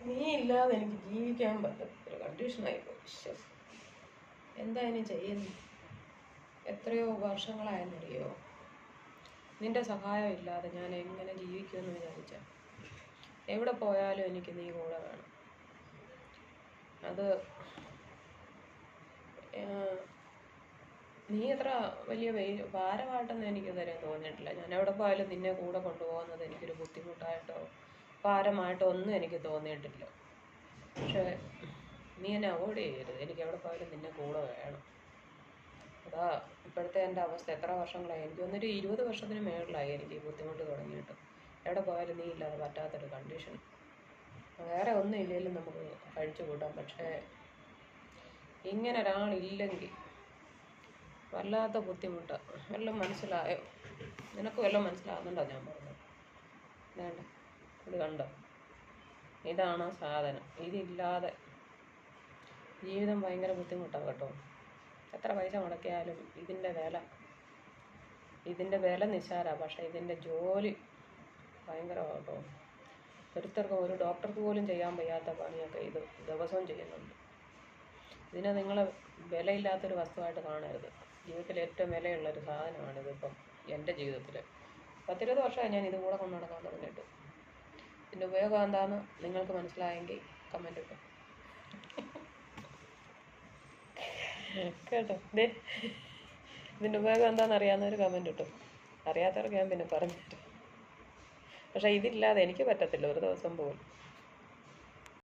നീ ഇല്ലാതെ എനിക്ക് ജീവിക്കാൻ പറ്റത്തൊരു കണ്ടീഷനായിപ്പോയി. എന്താ ഇനി ചെയ്യുന്നു? എത്രയോ വർഷങ്ങളായെന്നറിയോ നിന്റെ സഹായം ഇല്ലാതെ ഞാൻ എങ്ങനെ ജീവിക്കുമെന്ന് വിചാരിച്ച. എവിടെ പോയാലും എനിക്ക് നീ കൂടെ വേണം. അത് നീ അത്ര വലിയ ഭാരമായിട്ടൊന്നും എനിക്ക് ഇതുവരെ തോന്നിയിട്ടില്ല. ഞാൻ എവിടെ പോയാലും നിന്നെ കൂടെ കൊണ്ടുപോകുന്നത് എനിക്കൊരു ബുദ്ധിമുട്ടായിട്ടോ ഭാരമായിട്ടോ ഒന്നും എനിക്ക് തോന്നിയിട്ടില്ല. പക്ഷേ നീ എന്നെ അവോയ്ഡ് ചെയ്യരുത്. എനിക്ക് എവിടെ പോയാലും നിന്നെ കൂടെ വേണം. അതാ ഇപ്പോഴത്തെ എൻ്റെ അവസ്ഥ. എത്ര വർഷങ്ങളായി, എനിക്ക് വന്നൊരു 20 വർഷത്തിന് മേളിലായി എനിക്ക് ഈ ബുദ്ധിമുട്ട് തുടങ്ങിയിട്ട്. എവിടെ പോയാലും നീ ഇല്ലാതെ പറ്റാത്തൊരു കണ്ടീഷൻ. വേറെ ഒന്നും ഇല്ലെങ്കിലും നമുക്ക് കഴിച്ചു കൂട്ടാം. പക്ഷേ ഇങ്ങനെ ഒരാളില്ലെങ്കിൽ വല്ലാത്ത ബുദ്ധിമുട്ടാണ്. വല്ലതും മനസ്സിലായോ? നിനക്ക് വല്ലതും മനസ്സിലാകുന്നുണ്ടോ ഞാൻ പറഞ്ഞത്? വേണ്ട, ഇത് കണ്ടോ, ഇതാണ് സാധനം. ഇതില്ലാതെ ജീവിതം ഭയങ്കര ബുദ്ധിമുട്ടാണ് കേട്ടോ. എത്ര പൈസ മുടക്കിയാലും ഇതിൻ്റെ വില നിസ്സാരമാണ്. പക്ഷേ ഇതിൻ്റെ ജോലി ഭയങ്കരമാണ് കേട്ടോ. ഒരുത്തർക്കും ഒരു ഡോക്ടർക്ക് പോലും ചെയ്യാൻ വയ്യാത്ത പണിയൊക്കെ ഇത് ദിവസവും ചെയ്യുന്നുണ്ട്. ഇതിനെ നിങ്ങൾ വിലയില്ലാത്തൊരു വസ്തുവായിട്ട് കാണരുത്. ജീവിതത്തിൽ ഏറ്റവും വിലയുള്ളൊരു സാധനമാണിതിപ്പം. എൻ്റെ ജീവിതത്തിൽ 10-20 വർഷമായി ഞാൻ ഇത് കൂടെ കൊണ്ടു നടക്കാൻ തുടങ്ങിയിട്ട്. ഇതിൻ്റെ ഉപയോഗം എന്താണെന്ന് നിങ്ങൾക്ക് മനസ്സിലായെങ്കിൽ കമൻ്റ് ഇട്ടു കേട്ടോ. ഇതിൻ്റെ ഉപയോഗം എന്താണെന്ന് അറിയാവുന്നവർ കമൻ്റ് ഇട്ടു. അറിയാത്തവർക്ക് ഞാൻ പിന്നെ പറഞ്ഞുതരാം. പക്ഷേ ഇതില്ലാതെ എനിക്ക് പറ്റത്തില്ല ഒരു ദിവസം പോലും.